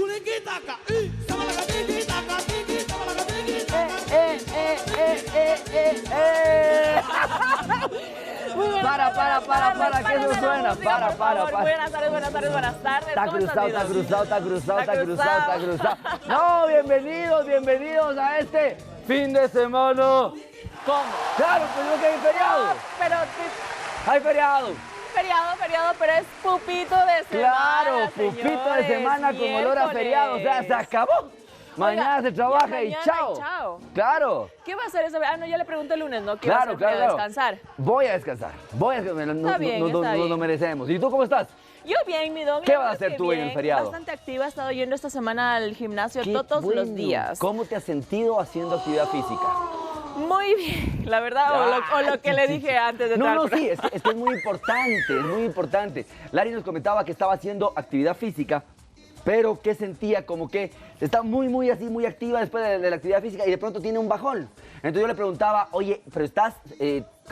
culiquitaca, sabalaca, tiquitaca, tiquitaca, tiquitaca. Para, que eso suena. Para. Buenas tardes. Está ¿Cómo estás, cruzado. No, bienvenidos a este fin de semana. ¿Cómo? Claro, pues no que hay feriado. Pero Hay feriado. feriado, pero es pupito de semana. Claro, pupito de semana con olor a feriado. O sea, se acabó. Mañana se trabaja y chao. Claro. ¿Qué va a hacer ese? Ah, no, ya le pregunté el lunes, ¿no? ¿Qué Claro, va a hacer? Descansar. Voy a descansar. Está bien. Nos lo merecemos. ¿Y tú cómo estás? Yo bien, mi don. ¿Qué vas a hacer tú en el feriado? Bastante activa. He estado yendo esta semana al gimnasio todos los días. ¿Cómo te has sentido haciendo actividad física? Muy bien, la verdad, o lo que le dije antes de entrar. No, sí, es que es muy importante. Lari nos comentaba que estaba haciendo actividad física, pero que sentía como que está muy activa después de la actividad física y de pronto tiene un bajón. Entonces yo le preguntaba, oye, ¿pero estás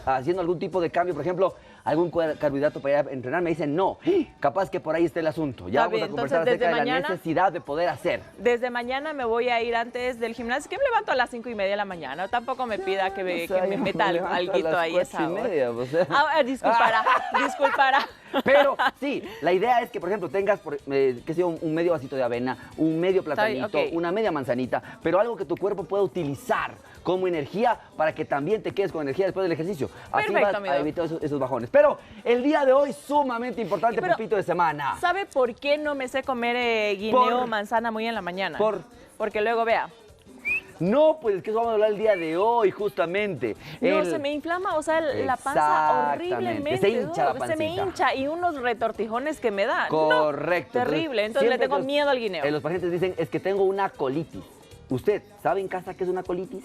haciendo algún tipo de cambio? Por ejemplo, algún carbohidrato para ir a entrenar. Me dicen, no, capaz que por ahí esté el asunto. Ya vamos a conversar acerca de la necesidad de poder hacer. Desde mañana me voy a ir antes del gimnasio, que me levanto a las 5:30 de la mañana. Tampoco me pida que me meta alguito ahí esa hora. Disculpará. Pero sí, la idea es que, por ejemplo, tengas, qué sé yo, un medio vasito de avena, un medio platanito, una media manzanita, pero algo que tu cuerpo pueda utilizar como energía para que también te quedes con energía después del ejercicio. Así vas a evitar esos bajones. Pero el día de hoy, sumamente importante, pupito de semana. ¿Sabe por qué no me sé comer guineo o manzana muy en la mañana? Porque luego, vea. No, pues es que eso vamos a hablar el día de hoy, justamente. No, se me inflama, o sea, la panza horriblemente. Se hincha la pancita. Se me hincha y unos retortijones que me dan. Correcto. No, terrible, entonces le tengo miedo al guineo. Los pacientes dicen, es que tengo una colitis. ¿Usted sabe en casa qué es una colitis?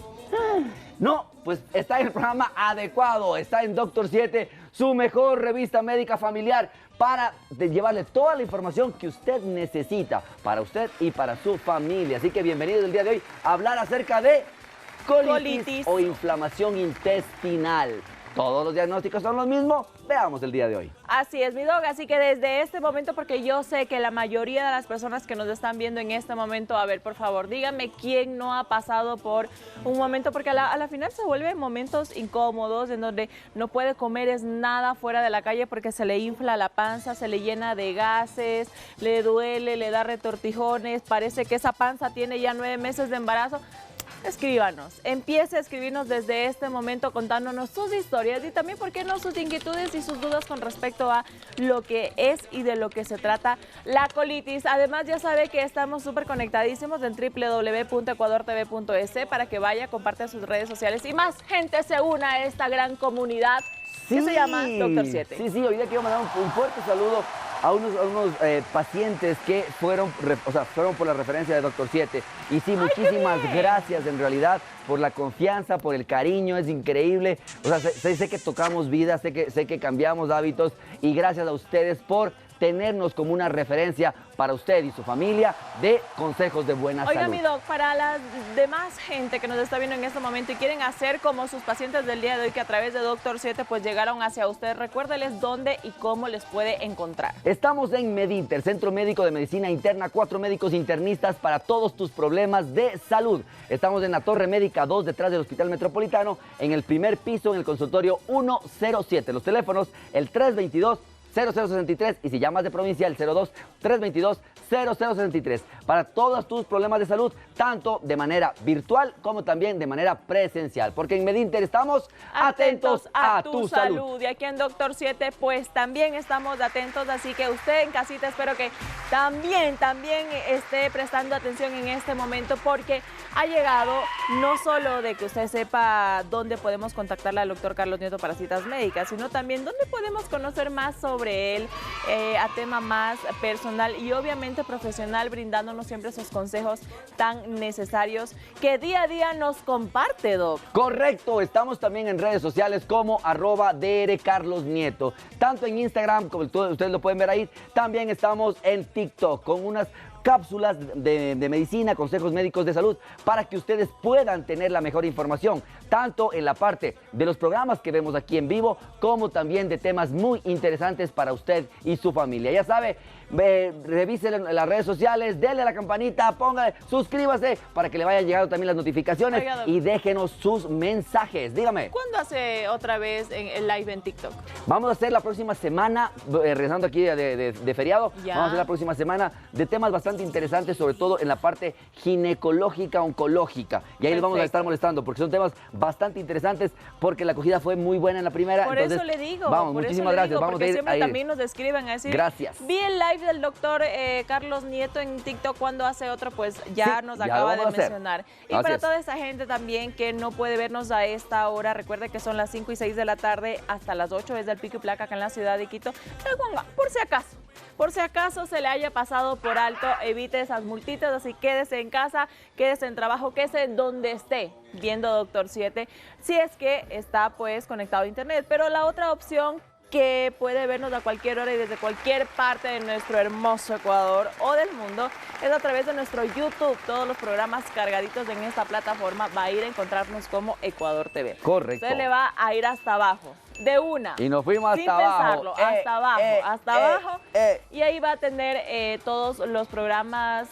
No, pues está en el programa adecuado, está en Doctor 7, su mejor revista médica familiar, para llevarle toda la información que usted necesita para usted y para su familia. Así que bienvenidos el día de hoy a hablar acerca de colitis o inflamación intestinal. Todos los diagnósticos son los mismos. Veamos el día de hoy. Así es, mi dog. Así que desde este momento, porque yo sé que la mayoría de las personas que nos están viendo en este momento, a ver, por favor, díganme quién no ha pasado por un momento, porque a la final se vuelven momentos incómodos en donde no puede comer nada fuera de la calle porque se le infla la panza, se le llena de gases, le duele, le da retortijones, parece que esa panza tiene ya 9 meses de embarazo. Escríbanos, empiece a escribirnos desde este momento contándonos sus historias y también, ¿por qué no?, sus inquietudes y sus dudas con respecto a lo que es y de lo que se trata la colitis. Además, ya sabe que estamos súper conectadísimos en www.ecuadortv.es para que vaya, comparte sus redes sociales y más gente se una a esta gran comunidad que se llama Doctor 7. Sí, hoy día quiero mandar un fuerte saludo a unos pacientes que fueron por la referencia de Doctor 7. Y sí, muchísimas gracias en realidad por la confianza, por el cariño, es increíble. O sea, sé que tocamos vidas, sé que cambiamos hábitos y gracias a ustedes por tenernos como una referencia para usted y su familia de consejos de buena salud. Oiga, mi doc, para la demás gente que nos está viendo en este momento y quieren hacer como sus pacientes del día de hoy, que a través de Doctor 7 pues llegaron hacia usted, recuérdeles dónde y cómo les puede encontrar. Estamos en Medinter, Centro Médico de Medicina Interna, 4 médicos internistas para todos tus problemas de salud. Estamos en la Torre Médica 2, detrás del Hospital Metropolitano, en el primer piso, en el consultorio 107. Los teléfonos, el 322-0063 y si llamas de provincia, el 02-322-0063 para todos tus problemas de salud, tanto de manera virtual como también de manera presencial, porque en Medinter estamos atentos a tu salud. Y aquí en Doctor 7 pues también estamos atentos, así que usted en casita espero que también esté prestando atención en este momento, porque ha llegado no solo de que usted sepa dónde podemos contactarle al doctor Carlos Nieto para citas médicas, sino también dónde podemos conocer más sobre él, a tema más personal y obviamente profesional, brindándonos siempre esos consejos tan necesarios que día a día nos comparte, Doc. Correcto, estamos también en redes sociales como @drcarlosnieto, tanto en Instagram, como ustedes lo pueden ver ahí, también estamos en TikTok con unas cápsulas de medicina, consejos médicos de salud, para que ustedes puedan tener la mejor información, tanto en la parte de los programas que vemos aquí en vivo, como también de temas muy interesantes para usted y su familia. Ya sabe, revise las redes sociales, denle a la campanita, póngale, suscríbase para que le vayan llegando también las notificaciones. Oiga, y déjenos sus mensajes. Dígame. ¿Cuándo hace otra vez el live en TikTok? Vamos a hacer la próxima semana, regresando aquí de feriado, Ya. vamos a hacer la próxima semana de temas bastante interesantes, sobre todo en la parte ginecológica, oncológica. Y ahí les vamos a estar Perfecto. molestando, porque son temas bastante interesantes, porque la acogida fue muy buena en la primera. Por entonces, eso le digo. Vamos, por muchísimas eso le gracias. digo, Vamos porque a ir siempre a ir. también nos escriben a decir. Gracias. Vi el live del doctor Carlos Nieto en TikTok. Cuando hace otro, pues ya Sí, nos ya lo acaba vamos de a hacer. mencionar. Y Así para es. toda esa gente también que no puede vernos a esta hora, recuerde que son las 5 y 6 de la tarde hasta las 8 desde el Pico y Placa acá en la ciudad de Quito. Por si acaso se le haya pasado por alto, evite esas multitas, así quédese en casa, quédese en trabajo, quédese donde esté viendo Doctor 7, si es que está pues conectado a internet. Pero la otra opción, que puede vernos a cualquier hora y desde cualquier parte de nuestro hermoso Ecuador o del mundo, es a través de nuestro YouTube. Todos los programas cargaditos en esta plataforma va a ir a encontrarnos como Ecuador TV. Correcto. Usted le va a ir hasta abajo, de una. Y nos fuimos sin hasta abajo. pensarlo, hasta abajo. Y ahí va a tener todos los programas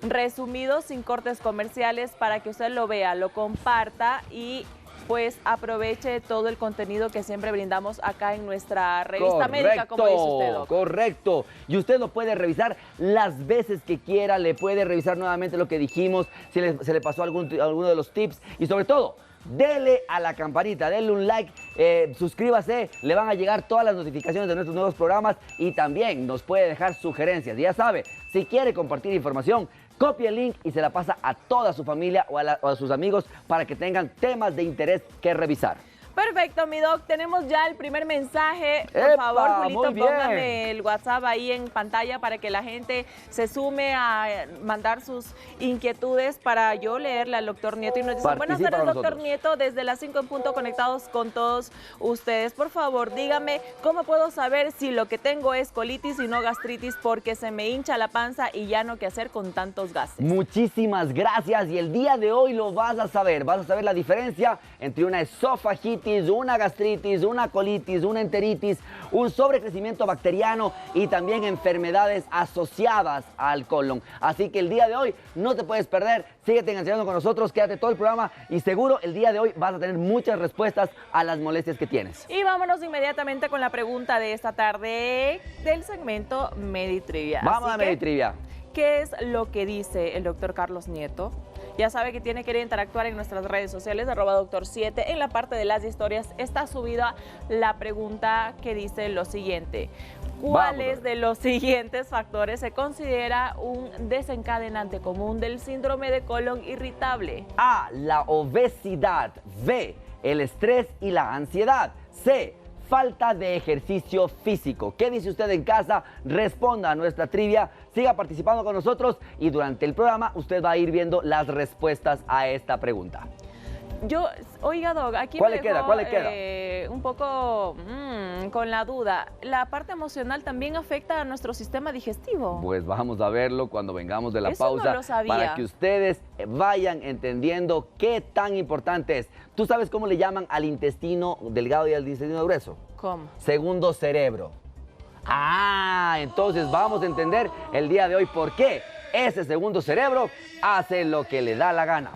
resumidos, sin cortes comerciales, para que usted lo vea, lo comparta y pues aproveche todo el contenido que siempre brindamos acá en nuestra revista médica, como dice usted, Doc. Correcto. Y usted lo puede revisar las veces que quiera, le puede revisar nuevamente lo que dijimos, si se le pasó alguno de los tips y sobre todo, dele a la campanita, denle un like, suscríbase, le van a llegar todas las notificaciones de nuestros nuevos programas y también nos puede dejar sugerencias. Ya sabe, si quiere compartir información, copie el link y se la pasa a toda su familia o a sus amigos para que tengan temas de interés que revisar. Perfecto, mi Doc. Tenemos ya el primer mensaje. Por ¡Epa! favor, Julito, Muy bien. póngame el WhatsApp ahí en pantalla para que la gente se sume a mandar sus inquietudes para yo leerle al doctor Nieto. Y nos dicen, buenas Participa tardes, con doctor nosotros. Nieto, desde las 5 en punto conectados con todos ustedes. Por favor, dígame, ¿cómo puedo saber si lo que tengo es colitis y no gastritis? Porque se me hincha la panza y ya no qué hacer con tantos gases. Muchísimas gracias y el día de hoy lo vas a saber la diferencia entre una esofagitis, una gastritis, una colitis, una enteritis, un sobrecrecimiento bacteriano y también enfermedades asociadas al colon. Así que el día de hoy no te puedes perder, síguete enganchando con nosotros, quédate todo el programa y seguro el día de hoy vas a tener muchas respuestas a las molestias que tienes. Y vámonos inmediatamente con la pregunta de esta tarde del segmento Meditrivia. Vamos Así a que, Meditrivia. ¿qué es lo que dice el doctor Carlos Nieto? Ya sabe que tiene que ir a interactuar en nuestras redes sociales, @doctor7. En la parte de las historias está subida la pregunta que dice lo siguiente. ¿Cuáles de los siguientes factores se considera un desencadenante común del síndrome de colon irritable? A, la obesidad. B, el estrés y la ansiedad. C, falta de ejercicio físico. ¿Qué dice usted en casa? Responda a nuestra trivia, siga participando con nosotros y durante el programa usted va a ir viendo las respuestas a esta pregunta. Oiga, Doc, aquí ¿Cuál me le queda? dejó, ¿Cuál le queda? un poco con la duda. ¿La parte emocional también afecta a nuestro sistema digestivo? Pues vamos a verlo cuando vengamos de la Eso no pausa lo sabía. para que ustedes vayan entendiendo qué tan importante es. ¿Tú sabes cómo le llaman al intestino delgado y al intestino grueso? ¿Cómo? Segundo cerebro. Ah, entonces vamos a entender el día de hoy por qué ese segundo cerebro hace lo que le da la gana.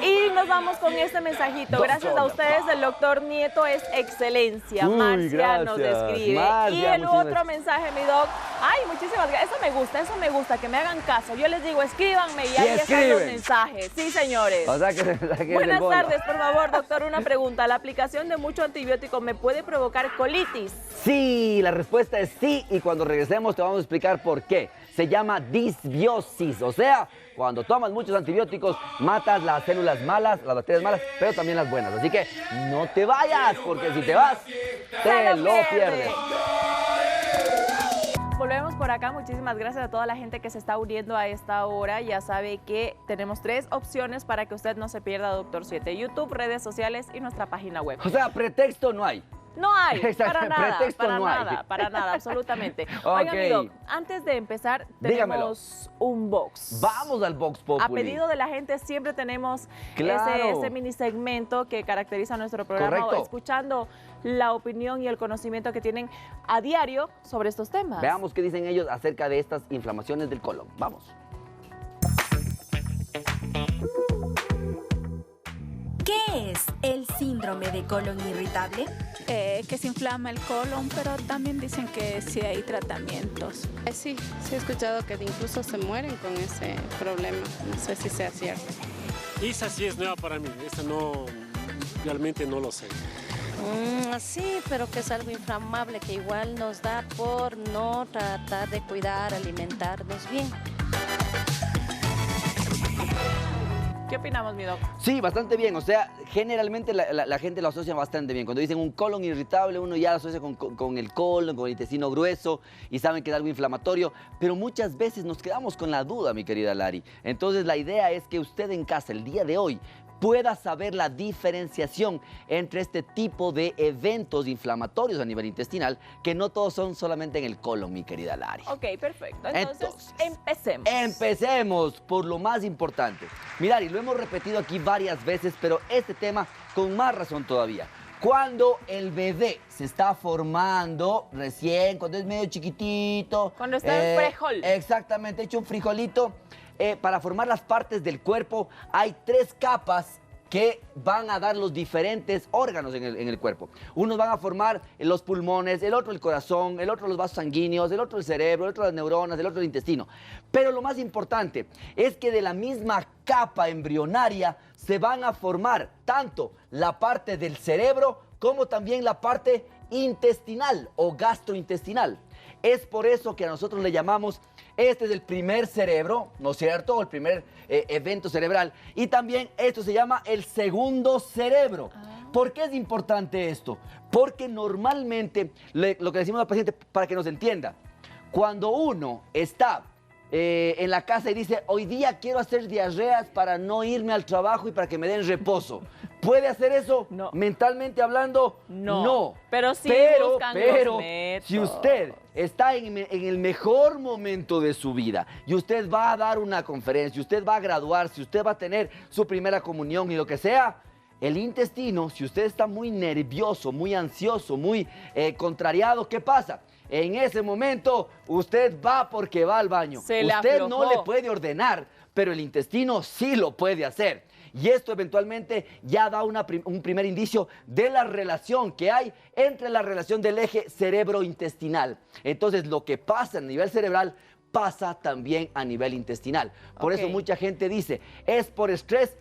Y nos vamos con este mensajito. Gracias a ustedes, el doctor Nieto es excelencia. Uy, Marcia nos gracias. escribe. Marcia, y el muchísimas otro mensaje, mi doc. Ay, muchísimas gracias. Eso me gusta, que me hagan caso. Yo les digo, escríbanme y ahí están los escriben. mensajes. Sí, señores. O sea que es el Buenas bono. tardes, por favor, doctor, una pregunta. ¿La aplicación de mucho antibiótico me puede provocar colitis? Sí, la respuesta es sí y cuando regresemos te vamos a explicar por qué. Se llama disbiosis, o sea, cuando tomas muchos antibióticos matas las células malas, las bacterias malas, pero también las buenas. Así que no te vayas, porque si te vas, te lo pierdes. Volvemos por acá. Muchísimas gracias a toda la gente que se está uniendo a esta hora. Ya sabe que tenemos 3 opciones para que usted no se pierda Doctor 7. YouTube, redes sociales y nuestra página web. O sea, pretexto no hay. No hay, Exacto, para nada, pretexto para no hay. nada, para nada, absolutamente. Ok. Oiga, amigo, antes de empezar, Dígamelo. tenemos un box. Vamos al Vox Populi. A pedido de la gente siempre tenemos Claro. ese mini segmento que caracteriza nuestro programa, Correcto. escuchando la opinión y el conocimiento que tienen a diario sobre estos temas. Veamos qué dicen ellos acerca de estas inflamaciones del colon. Vamos. ¿Qué es el síndrome de colon irritable? Que se inflama el colon, pero también dicen que sí hay tratamientos. Sí, sí he escuchado que incluso se mueren con ese problema. No sé si sea cierto. Esa sí es nueva para mí, esa no, realmente no lo sé. Sí, pero que es algo inflamable que igual nos da por no tratar de cuidar, alimentarnos bien. ¿Qué opinamos, mi doc? Sí, bastante bien. O sea, generalmente la gente lo asocia bastante bien. Cuando dicen un colon irritable, uno ya lo asocia con el colon, con el intestino grueso y saben que es algo inflamatorio. Pero muchas veces nos quedamos con la duda, mi querida Lari. Entonces, la idea es que usted en casa, el día de hoy, pueda saber la diferenciación entre este tipo de eventos inflamatorios a nivel intestinal, que no todos son solamente en el colon, mi querida Lari. Ok, perfecto. Entonces, empecemos. Empecemos por lo más importante. Mirá, y lo hemos repetido aquí varias veces, pero este tema con más razón todavía. Cuando el bebé se está formando recién, cuando es medio chiquitito. Cuando está en frijol. Exactamente, hecho un frijolito. Para formar las partes del cuerpo hay 3 capas que van a dar los diferentes órganos en el cuerpo. Unos van a formar los pulmones, el otro el corazón, el otro los vasos sanguíneos, el otro el cerebro, el otro las neuronas, el otro el intestino. Pero lo más importante es que de la misma capa embrionaria se van a formar tanto la parte del cerebro como también la parte intestinal o gastrointestinal. Es por eso que a nosotros le llamamos, este es el primer cerebro, ¿no es cierto? El primer evento cerebral. Y también esto se llama el segundo cerebro. ¿Por qué es importante esto? Porque normalmente, lo que decimos al paciente, para que nos entienda, cuando uno está en la casa y dice, hoy día quiero hacer diarreas para no irme al trabajo y para que me den reposo, ¿puede hacer eso? No. Mentalmente hablando, no. Pero sí buscan los métodos. Si usted está en el mejor momento de su vida y usted va a dar una conferencia, usted va a graduarse, usted va a tener su primera comunión y lo que sea, el intestino, si usted está muy nervioso, muy ansioso, muy contrariado, ¿qué pasa? En ese momento usted va porque va al baño. Se le Usted no aflojó. le puede ordenar, pero el intestino sí lo puede hacer. Y esto eventualmente ya da un primer indicio de la relación que hay entre la relación del eje cerebro-intestinal. Entonces, lo que pasa a nivel cerebral pasa también a nivel intestinal. Por eso Ok. mucha gente dice, es por estrés.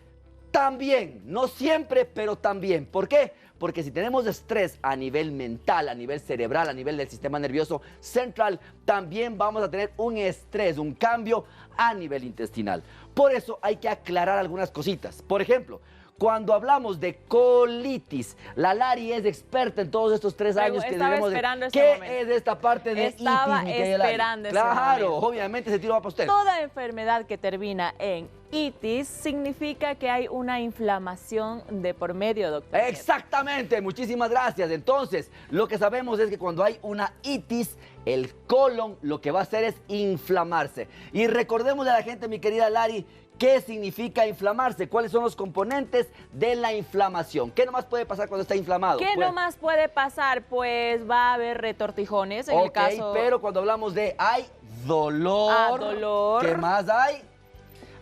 También, no siempre, pero también. ¿Por qué? Porque si tenemos estrés a nivel mental, a nivel cerebral, a nivel del sistema nervioso central, también vamos a tener un estrés, un cambio a nivel intestinal. Por eso hay que aclarar algunas cositas. Por ejemplo, cuando hablamos de colitis, la Lari es experta en todos estos 3 años que Estaba tenemos. esperando este ¿Qué momento. es esta parte de Estaba itis, mi querida Lari? esperando ese Claro, momento. obviamente ese tiro va para usted. Toda enfermedad que termina en itis significa que hay una inflamación de por medio, doctor. Exactamente, muchísimas gracias. Entonces, lo que sabemos es que cuando hay una itis, el colon lo que va a hacer es inflamarse. Y recordemos a la gente, mi querida Lari, ¿qué significa inflamarse? ¿Cuáles son los componentes de la inflamación? ¿Qué nomás puede pasar cuando está inflamado? ¿Qué nomás puede pasar? Pues va a haber retortijones en el caso. Pero cuando hablamos de hay dolor, dolor. ¿qué más hay?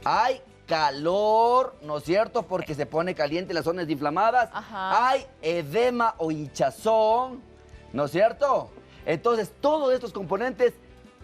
Hay calor, ¿no es cierto? Porque se pone caliente las zonas inflamadas. Ajá. Hay edema o hinchazón, ¿no es cierto? Entonces, todos estos componentes,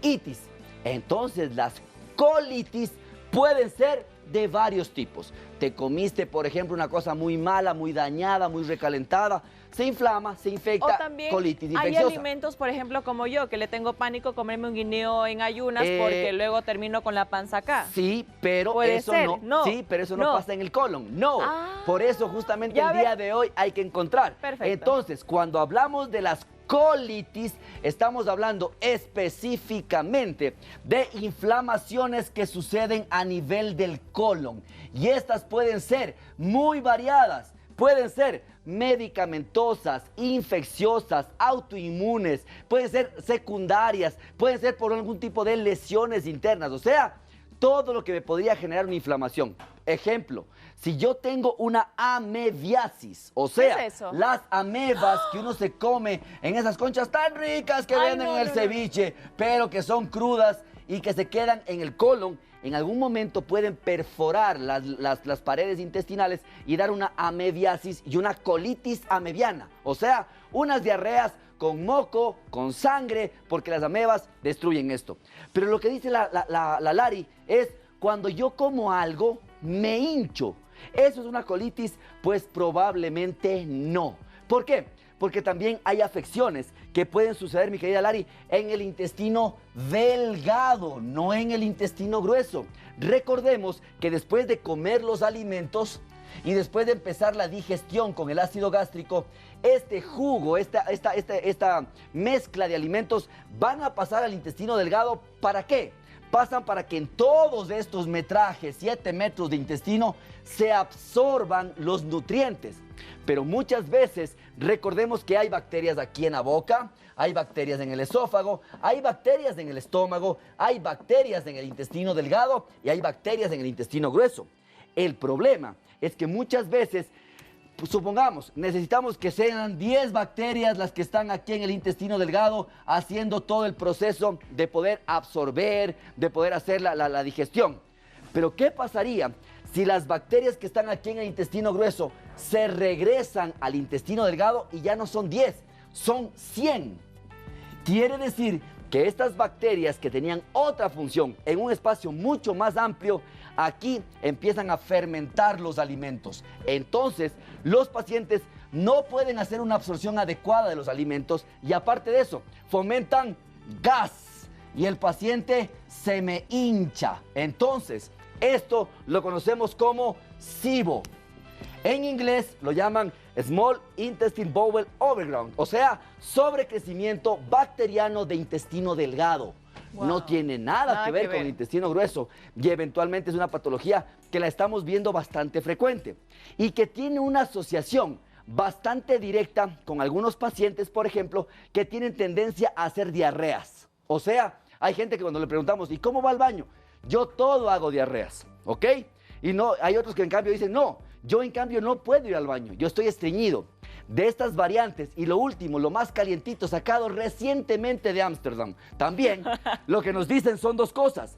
itis. Entonces, las colitis pueden ser de varios tipos. Te comiste, por ejemplo, una cosa muy mala, muy dañada, muy recalentada, se inflama, se infecta, O también colitis hay infecciosa. alimentos, por ejemplo, como yo, que le tengo pánico comerme un guineo en ayunas Eh, porque luego termino con la panza acá. Sí, pero Puede eso ser, no, no, sí, pero eso no no. pasa en el colon. No. Ah. Por eso justamente Ya el ve. día de hoy hay que encontrar. Perfecto. Entonces, cuando hablamos de las colitis, estamos hablando específicamente de inflamaciones que suceden a nivel del colon. Y estas pueden ser muy variadas. pueden ser medicamentosas, infecciosas, autoinmunes, pueden ser secundarias, pueden ser por algún tipo de lesiones internas, o sea, todo lo que me podría generar una inflamación. Ejemplo, si yo tengo una amebiasis, o sea, ¿qué es eso? las amebas que uno se come en esas conchas tan ricas que venden en el ceviche, pero que son crudas y que se quedan en el colon, en algún momento pueden perforar las paredes intestinales y dar una amebiasis y una colitis amebiana, o sea, unas diarreas con moco, con sangre, porque las amebas destruyen esto. Pero lo que dice la Lari es, cuando yo como algo, me hincho. ¿Eso es una colitis? Pues probablemente no. ¿Por qué? Porque también hay afecciones que pueden suceder, mi querida Lari, en el intestino delgado, no en el intestino grueso. Recordemos que después de comer los alimentos y después de empezar la digestión con el ácido gástrico, este jugo, esta mezcla de alimentos van a pasar al intestino delgado. ¿Para qué? Pasan para que en todos estos metrajes, 7 metros de intestino, se absorban los nutrientes. Pero muchas veces recordemos que hay bacterias aquí en la boca, hay bacterias en el esófago, hay bacterias en el estómago, hay bacterias en el intestino delgado y hay bacterias en el intestino grueso. El problema es que muchas veces, supongamos, necesitamos que sean 10 bacterias las que están aquí en el intestino delgado haciendo todo el proceso de poder absorber, de poder hacer la digestión. Pero ¿qué pasaría si las bacterias que están aquí en el intestino grueso se regresan al intestino delgado y ya no son 10, son 100? Quiere decir que estas bacterias que tenían otra función en un espacio mucho más amplio, aquí empiezan a fermentar los alimentos. Entonces, los pacientes no pueden hacer una absorción adecuada de los alimentos y aparte de eso, fomentan gas y el paciente se me hincha. Entonces, esto lo conocemos como SIBO. En inglés lo llaman Small Intestine Bowel Overgrowth, o sea, sobrecrecimiento bacteriano de intestino delgado. Wow. No tiene nada que ver con el intestino grueso y eventualmente es una patología que la estamos viendo bastante frecuente y que tiene una asociación bastante directa con algunos pacientes, por ejemplo, que tienen tendencia a hacer diarreas. O sea, hay gente que cuando le preguntamos, ¿y cómo va al baño? Yo todo hago diarreas, ¿ok? Y no, hay otros que en cambio dicen, no, yo en cambio no puedo ir al baño, yo estoy estreñido. De estas variantes, y lo último, lo más calientito, sacado recientemente de Ámsterdam, también lo que nos dicen son dos cosas.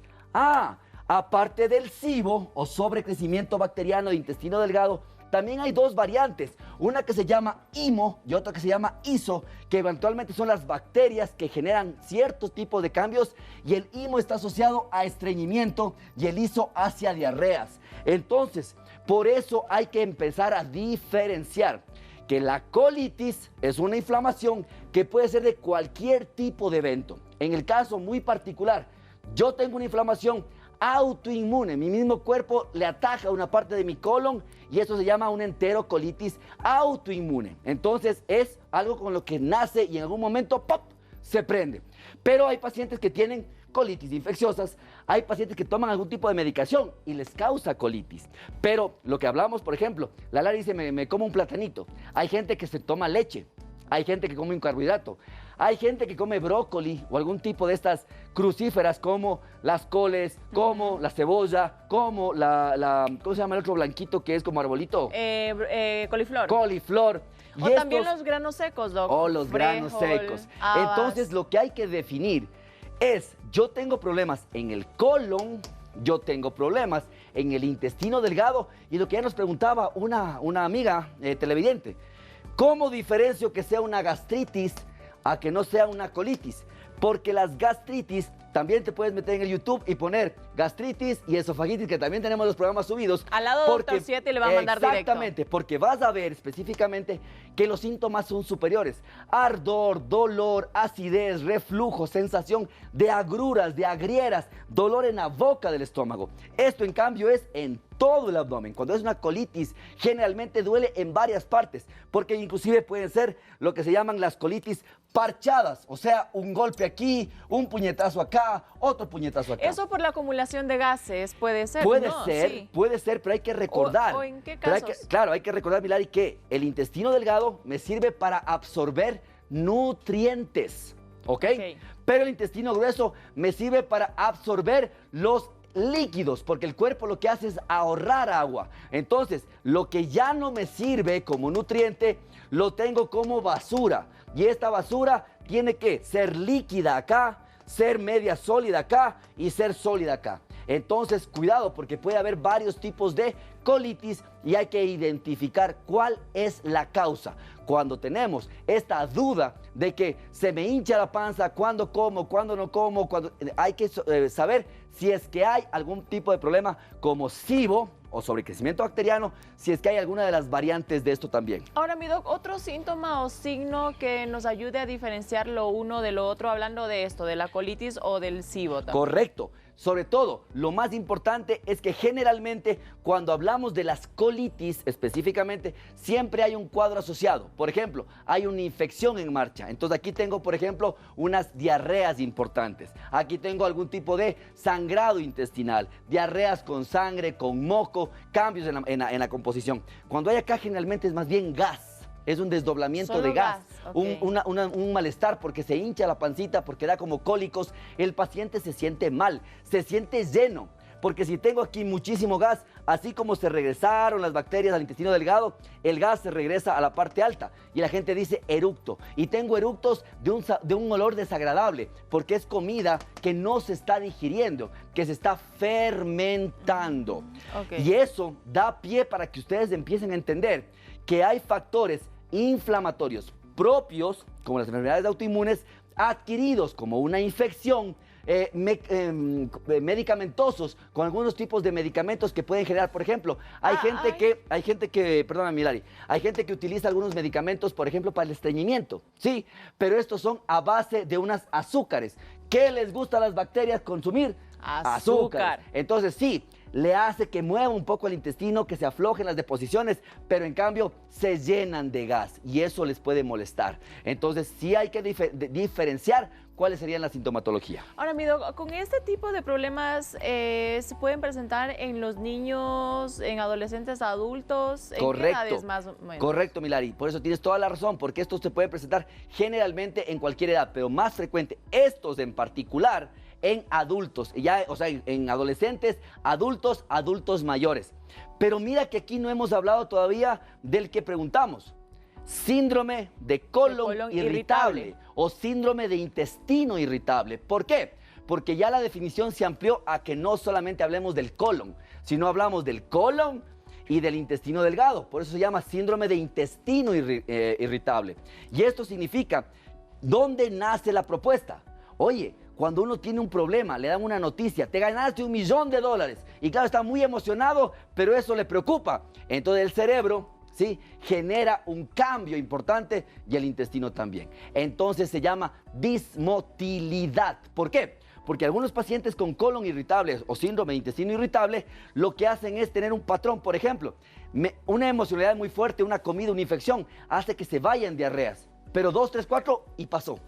Aparte del SIBO o sobrecrecimiento bacteriano de intestino delgado, también hay dos variantes, una que se llama IMO y otra que se llama ISO, que eventualmente son las bacterias que generan ciertos tipos de cambios, y el IMO está asociado a estreñimiento y el ISO hacia diarreas. Entonces, por eso hay que empezar a diferenciar que la colitis es una inflamación que puede ser de cualquier tipo de evento. En el caso muy particular, yo tengo una inflamación autoinmune, mi mismo cuerpo le ataca una parte de mi colon y eso se llama una enterocolitis autoinmune. Entonces es algo con lo que nace y en algún momento ¡pop!, se prende. Pero hay pacientes que tienen colitis infecciosas, hay pacientes que toman algún tipo de medicación y les causa colitis. Pero lo que hablamos, por ejemplo, la Lara dice, me como un platanito. Hay gente que se toma leche, hay gente que come un carbohidrato, hay gente que come brócoli o algún tipo de estas crucíferas como las coles, como la cebolla, como ¿cómo se llama el otro blanquito que es como arbolito? Coliflor. Coliflor. O también los granos secos, Doc. O los granos secos. Entonces lo que hay que definir es, yo tengo problemas en el colon, yo tengo problemas en el intestino delgado y lo que ya nos preguntaba una amiga televidente, ¿cómo diferencio que sea una gastritis a que no sea una colitis? Porque las gastritis, también te puedes meter en el YouTube y poner gastritis y esofagitis, que también tenemos los programas subidos. Al lado de Dr. 7 le va a mandar directo. Exactamente, porque vas a ver específicamente que los síntomas son superiores. Ardor, dolor, acidez, reflujo, sensación de agruras, de agrieras, dolor en la boca del estómago. Esto en cambio es en todo el abdomen. Cuando es una colitis, generalmente duele en varias partes, porque inclusive pueden ser lo que se llaman las colitis parchadas, o sea, un golpe aquí, un puñetazo acá, otro puñetazo acá. Eso por la acumulación de gases puede ser, Puede ¿no? ser, Sí. puede ser, pero hay que recordar. ¿O en qué Pero casos? claro, hay que recordar, Milari, que el intestino delgado me sirve para absorber nutrientes, ¿ok? Pero el intestino grueso me sirve para absorber los líquidos, porque el cuerpo lo que hace es ahorrar agua. Entonces, lo que ya no me sirve como nutriente, lo tengo como basura. Y esta basura tiene que ser líquida acá, ser media sólida acá y ser sólida acá. Entonces, cuidado, porque puede haber varios tipos de colitis y hay que identificar cuál es la causa. Cuando tenemos esta duda de que se me hincha la panza, cuando como, cuando no como, hay que saber si es que hay algún tipo de problema como SIBO o sobrecrecimiento bacteriano, si es que hay alguna de las variantes de esto también. Ahora, mi doc, otro síntoma o signo que nos ayude a diferenciar lo uno de lo otro, hablando de esto, de la colitis o del SIBO también. Correcto. Sobre todo, lo más importante es que generalmente cuando hablamos de las colitis específicamente, siempre hay un cuadro asociado. Por ejemplo, hay una infección en marcha. Entonces aquí tengo, por ejemplo, unas diarreas importantes. Aquí tengo algún tipo de sangrado intestinal, diarreas con sangre, con moco, cambios en la composición. Cuando hay acá generalmente es más bien gas. Es un desdoblamiento Solo de gas, ok. un malestar porque se hincha la pancita, porque da como cólicos. El paciente se siente mal, se siente lleno, porque si tengo aquí muchísimo gas, así como se regresaron las bacterias al intestino delgado, el gas se regresa a la parte alta y la gente dice eructo. Y tengo eructos de un olor desagradable, porque es comida que no se está digiriendo, que se está fermentando. Ok. Y eso da pie para que ustedes empiecen a entender que hay factores inflamatorios propios, como las enfermedades autoinmunes, adquiridos como una infección, medicamentosos, con algunos tipos de medicamentos que pueden generar. Por ejemplo, hay gente que, perdona Milari, hay gente que utiliza algunos medicamentos, por ejemplo, para el estreñimiento, sí, pero estos son a base de unas azúcares. ¿Qué les gusta a las bacterias consumir? Azúcar. Entonces sí, le hace que mueva un poco el intestino, que se aflojen las deposiciones, pero en cambio se llenan de gas y eso les puede molestar. Entonces sí hay que diferenciar cuáles serían la sintomatología. Ahora, mi doc, con este tipo de problemas se pueden presentar en los niños, en adolescentes, adultos, ¿en qué edades más o menos? Correcto, Milari. Por eso tienes toda la razón, porque estos se pueden presentar generalmente en cualquier edad, pero más frecuente, estos en particular, en adultos, o sea, en adolescentes, adultos mayores. Pero mira que aquí no hemos hablado todavía del que preguntamos. Síndrome de colon irritable o síndrome de intestino irritable. ¿Por qué? Porque ya la definición se amplió a que no solamente hablemos del colon, sino hablamos del colon y del intestino delgado. Por eso se llama síndrome de intestino irritable. Y esto significa, ¿dónde nace la propuesta? Oye, cuando uno tiene un problema, le dan una noticia, te ganaste $1 millón y claro, está muy emocionado, pero eso le preocupa. Entonces el cerebro, ¿sí?, genera un cambio importante y el intestino también. Entonces se llama dismotilidad. ¿Por qué? Porque algunos pacientes con colon irritable o síndrome de intestino irritable lo que hacen es tener un patrón. Por ejemplo, una emocionalidad muy fuerte, una comida, una infección, hace que se vayan diarreas. Pero 2, 3, 4 y pasó.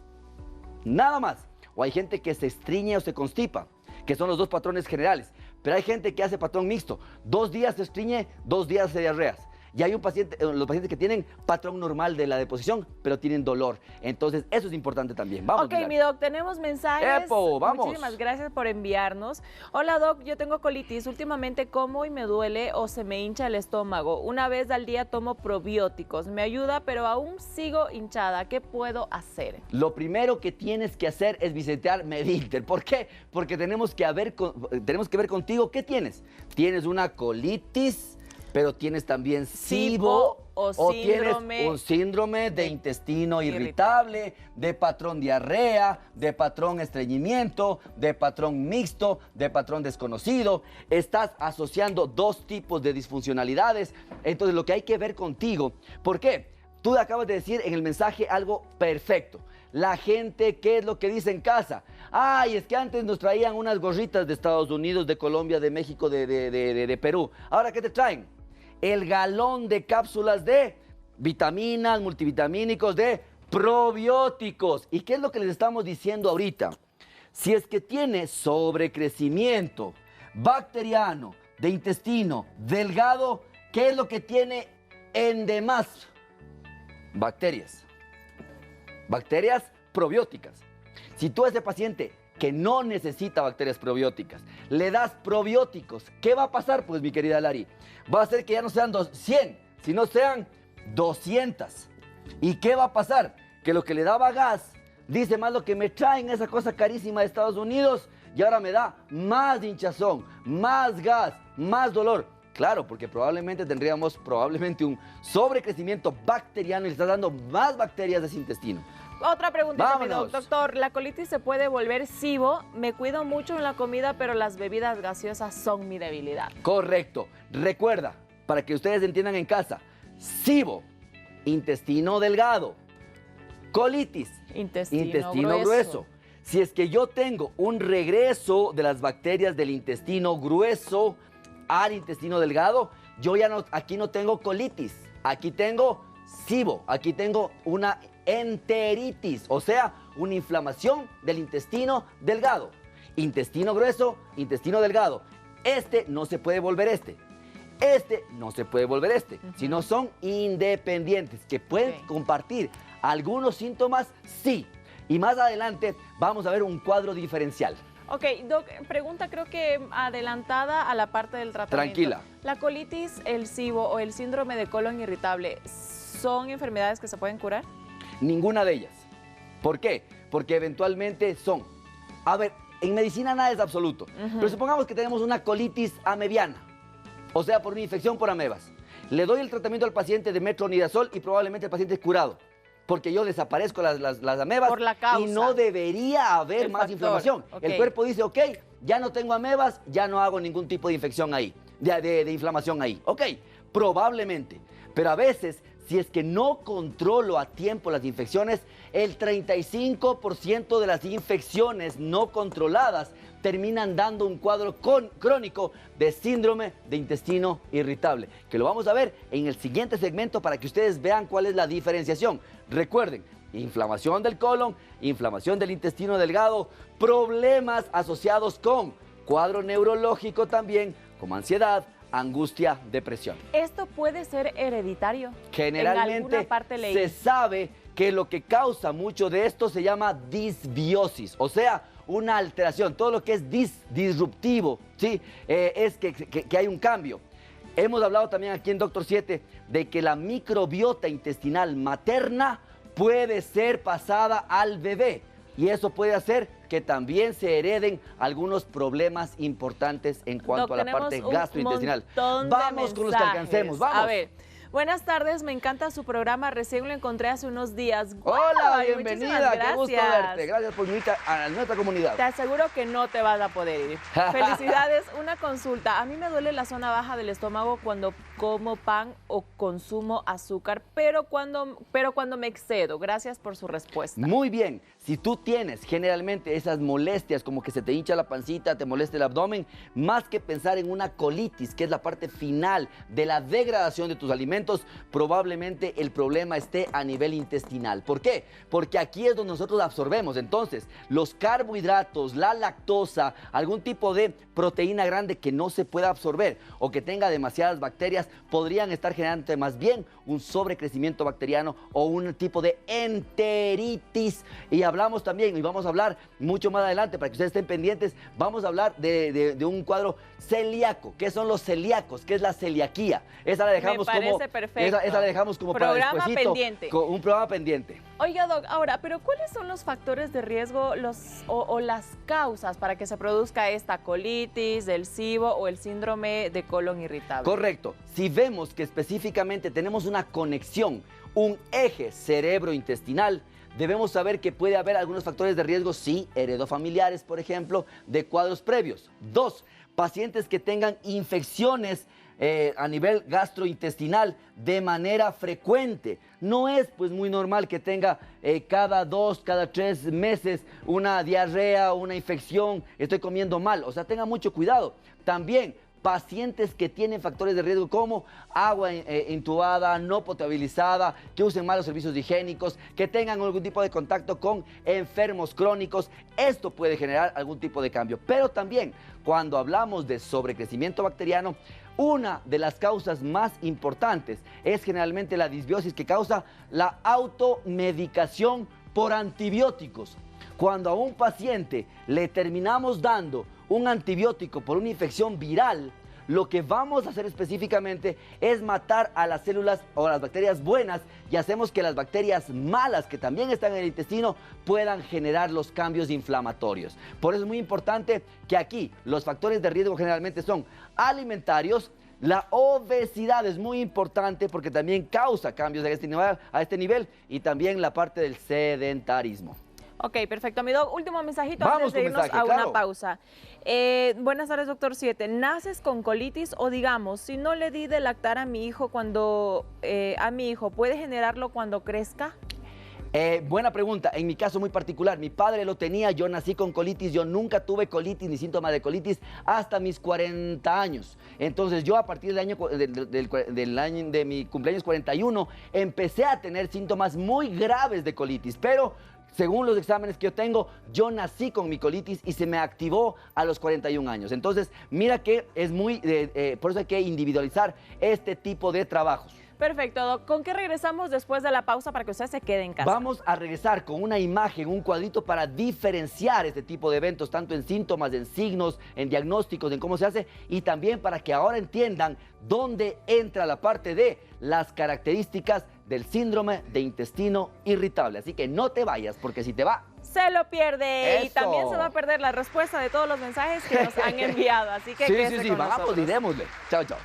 Nada más. O hay gente que se estriñe o se constipa, que son los dos patrones generales. Pero hay gente que hace patrón mixto. 2 días se estriñe, 2 días se diarreas. Y hay los pacientes que tienen patrón normal de la deposición, pero tienen dolor. Entonces, eso es importante también. Vamos, Ok, Milagro. mi doc, tenemos mensajes. ¡Epo! ¡Vamos! Muchísimas gracias por enviarnos. Hola, doc, yo tengo colitis. Últimamente como y me duele o se me hincha el estómago. Una vez al día tomo probióticos. Me ayuda, pero aún sigo hinchada. ¿Qué puedo hacer? Lo primero que tienes que hacer es visitar Medinter. ¿Por qué? Porque tenemos que ver contigo qué tienes. ¿Tienes una colitis? Pero tienes también SIBO o tienes un síndrome de intestino irritable, de patrón diarrea, de patrón estreñimiento, de patrón mixto, de patrón desconocido. Estás asociando 2 tipos de disfuncionalidades. Entonces lo que hay que ver contigo, ¿por qué? tú acabas de decir en el mensaje algo perfecto. La gente, ¿qué es lo que dice en casa? Ay, es que antes nos traían unas gorritas de Estados Unidos, de Colombia, de México, de Perú. ¿Ahora qué te traen? El galón de cápsulas de vitaminas, multivitamínicos, de probióticos. ¿Y qué es lo que les estamos diciendo ahorita? Si es que tiene sobrecrecimiento bacteriano de intestino delgado, ¿qué es lo que tiene en demás? Bacterias. Bacterias probióticas. Si tú a ese paciente que no necesita bacterias probióticas le das probióticos, ¿qué va a pasar? Pues mi querida Lari, va a ser que ya no sean 100, sino sean 200. ¿Y qué va a pasar? Que lo que le daba gas, dice más lo que me traen esa cosa carísima de Estados Unidos y ahora me da más hinchazón, más gas, más dolor. Claro, porque probablemente tendríamos un sobrecrecimiento bacteriano y le está dando más bacterias de ese intestino. Otra pregunta, Vámonos. doctor. ¿La colitis se puede volver SIBO? Me cuido mucho en la comida, pero las bebidas gaseosas son mi debilidad. Correcto. Recuerda, para que ustedes entiendan en casa, SIBO, intestino delgado, colitis, intestino grueso. Si es que yo tengo un regreso de las bacterias del intestino grueso al intestino delgado, yo ya no, aquí no tengo colitis, aquí tengo SIBO, aquí tengo una enteritis, o sea, una inflamación del intestino delgado. Intestino grueso, intestino delgado. Este no se puede volver este no se puede volver si no son independientes, que pueden compartir algunos síntomas, sí. Y más adelante vamos a ver un cuadro diferencial. Ok, Doc, pregunta creo que adelantada a la parte del tratamiento. Tranquila. ¿La colitis, el SIBO o el síndrome de colon irritable son enfermedades que se pueden curar? Ninguna de ellas. ¿Por qué? Porque eventualmente son... A ver, en medicina nada es absoluto. Pero supongamos que tenemos una colitis amebiana, o sea, por una infección por amebas. Le doy el tratamiento al paciente de metronidazol y probablemente el paciente es curado, porque yo desaparezco las amebas por la causa. Y no debería haber más inflamación. Ok. El cuerpo dice, ok, ya no tengo amebas, ya no hago ningún tipo de infección ahí, de inflamación ahí. Ok, probablemente. Pero a veces, si es que no controlo a tiempo las infecciones, el 35% de las infecciones no controladas terminan dando un cuadro crónico de síndrome de intestino irritable, que lo vamos a ver en el siguiente segmento para que ustedes vean cuál es la diferenciación. Recuerden, inflamación del colon, inflamación del intestino delgado, problemas asociados con cuadro neurológico también, como ansiedad, angustia, depresión. ¿Esto puede ser hereditario? Generalmente en alguna parte leí. se sabe que lo que causa mucho de esto se llama disbiosis, o sea, una alteración. Todo lo que es disruptivo, ¿sí? Es que hay un cambio. Hemos hablado también aquí en Doctor 7 de que la microbiota intestinal materna puede ser pasada al bebé y eso puede hacer que también se hereden algunos problemas importantes en cuanto a la parte gastrointestinal. Vamos con los que alcancemos, vamos. A ver, buenas tardes, me encanta su programa, recién lo encontré hace unos días. Hola, ¡Guau! bienvenida, qué gusto verte. Gracias por venir a nuestra comunidad. Te aseguro que no te vas a poder ir. Felicidades, una consulta. A mí me duele la zona baja del estómago cuando como pan o consumo azúcar, pero cuando me excedo. Gracias por su respuesta. Muy bien, si tú tienes generalmente esas molestias como que se te hincha la pancita, te molesta el abdomen, más que pensar en una colitis, que es la parte final de la degradación de tus alimentos, probablemente el problema esté a nivel intestinal. ¿Por qué? Porque aquí es donde nosotros absorbemos. Entonces, los carbohidratos, la lactosa, algún tipo de proteína grande que no se pueda absorber o que tenga demasiadas bacterias, podrían estar generando más bien un sobrecrecimiento bacteriano o un tipo de enteritis. Y hablamos también, y vamos a hablar mucho más adelante para que ustedes estén pendientes, vamos a hablar de un cuadro celíaco. ¿Qué son los celíacos? ¿Qué es la celiaquía? Esa la dejamos perfecto. Esa la dejamos como programa para despuesito, pendiente. Un programa pendiente. Oiga, Doc, ahora, ¿pero cuáles son los factores de riesgo o las causas para que se produzca esta colitis, el SIBO o el síndrome de colon irritable? Correcto. Si vemos que específicamente tenemos una conexión, un eje cerebro-intestinal, debemos saber que puede haber algunos factores de riesgo, sí, heredofamiliares, por ejemplo, de cuadros previos. 2, pacientes que tengan infecciones a nivel gastrointestinal de manera frecuente. No es pues muy normal que tenga cada 2, cada 3 meses una diarrea, una infección, estoy comiendo mal. O sea, tenga mucho cuidado. También pacientes que tienen factores de riesgo como agua intubada, no potabilizada, que usen malos servicios higiénicos, que tengan algún tipo de contacto con enfermos crónicos. Esto puede generar algún tipo de cambio. Pero también, cuando hablamos de sobrecrecimiento bacteriano, una de las causas más importantes es generalmente la disbiosis que causa la automedicación por antibióticos. Cuando a un paciente le terminamos dando un antibiótico por una infección viral, lo que vamos a hacer específicamente es matar a las células o a las bacterias buenas y hacemos que las bacterias malas que también están en el intestino puedan generar los cambios inflamatorios. Por eso es muy importante que aquí los factores de riesgo generalmente son alimentarios. La obesidad es muy importante porque también causa cambios a este nivel y también la parte del sedentarismo. Ok, perfecto. Mi doc, último mensajito Vamos antes de con irnos mensaje, a claro. una pausa. Buenas tardes, doctor 7. ¿Naces con colitis o digamos, si no le di de lactar a mi hijo ¿puede generarlo cuando crezca? Buena pregunta. En mi caso muy particular, mi padre lo tenía, yo nací con colitis, yo nunca tuve colitis ni síntomas de colitis hasta mis 40 años. Entonces yo a partir del año de mi cumpleaños 41 empecé a tener síntomas muy graves de colitis, pero según los exámenes que yo tengo, yo nací con mi colitis y se me activó a los 41 años. Entonces, mira que es por eso hay que individualizar este tipo de trabajos. Perfecto, doc. ¿Con qué regresamos después de la pausa para que usted se quede en casa? Vamos a regresar con una imagen, un cuadrito para diferenciar este tipo de eventos, tanto en síntomas, en signos, en diagnósticos, en cómo se hace, y también para que ahora entiendan dónde entra la parte de las características del síndrome de intestino irritable. Así que no te vayas, porque si te va, se lo pierde. ¡Eso! Y también se va a perder la respuesta de todos los mensajes que nos han enviado. Así que quédese con vamos nosotros. y démosle. Chao, chao.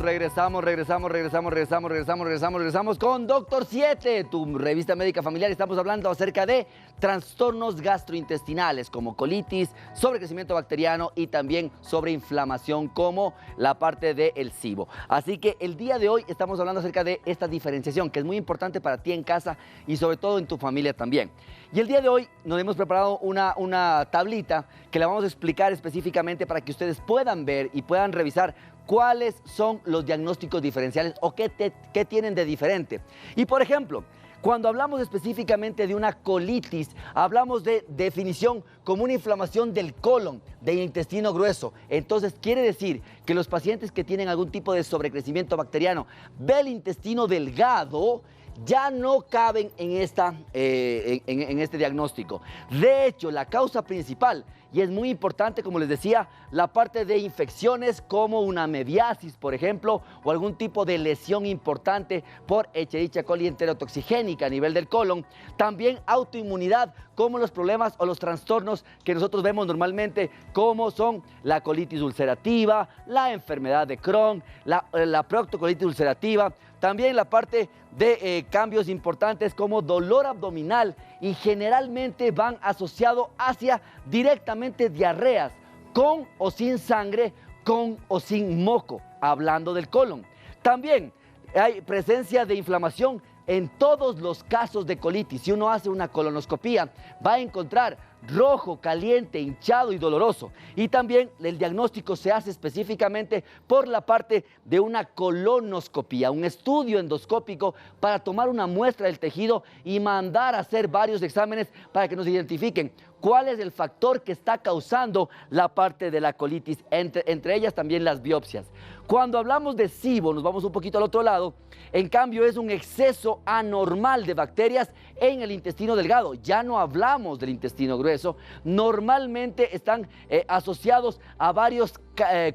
Regresamos con Doctor 7, tu revista médica familiar. Estamos hablando acerca de trastornos gastrointestinales como colitis, sobrecrecimiento bacteriano y también sobre inflamación como la parte del SIBO. Así que el día de hoy estamos hablando acerca de esta diferenciación que es muy importante para ti en casa y sobre todo en tu familia también. Y el día de hoy nos hemos preparado una tablita que la vamos a explicar específicamente para que ustedes puedan ver y puedan revisar cuáles son los diagnósticos diferenciales o qué tienen de diferente. Y por ejemplo, cuando hablamos específicamente de una colitis, hablamos de definición como una inflamación del colon, del intestino grueso. Entonces quiere decir que los pacientes que tienen algún tipo de sobrecrecimiento bacteriano del intestino delgado ya no caben en este diagnóstico. De hecho, la causa principal, y es muy importante, como les decía, la parte de infecciones como una mebiasis, por ejemplo, o algún tipo de lesión importante por Escherichia coli enterotoxigénica a nivel del colon. También autoinmunidad, como los problemas o los trastornos que nosotros vemos normalmente, como son la colitis ulcerativa, la enfermedad de Crohn, la proctocolitis ulcerativa. También la parte de cambios importantes como dolor abdominal y generalmente van asociados hacia directamente diarreas con o sin sangre, con o sin moco, hablando del colon. También hay presencia de inflamación en todos los casos de colitis. Si uno hace una colonoscopía, va a encontrar rojo, caliente, hinchado y doloroso. Y también el diagnóstico se hace específicamente por la parte de una colonoscopía, un estudio endoscópico para tomar una muestra del tejido y mandar a hacer varios exámenes para que nos identifiquen cuál es el factor que está causando la parte de la colitis, entre ellas también las biopsias. Cuando hablamos de SIBO, nos vamos un poquito al otro lado, en cambio es un exceso anormal de bacterias en el intestino delgado. Ya no hablamos del intestino grueso, normalmente están asociados a varios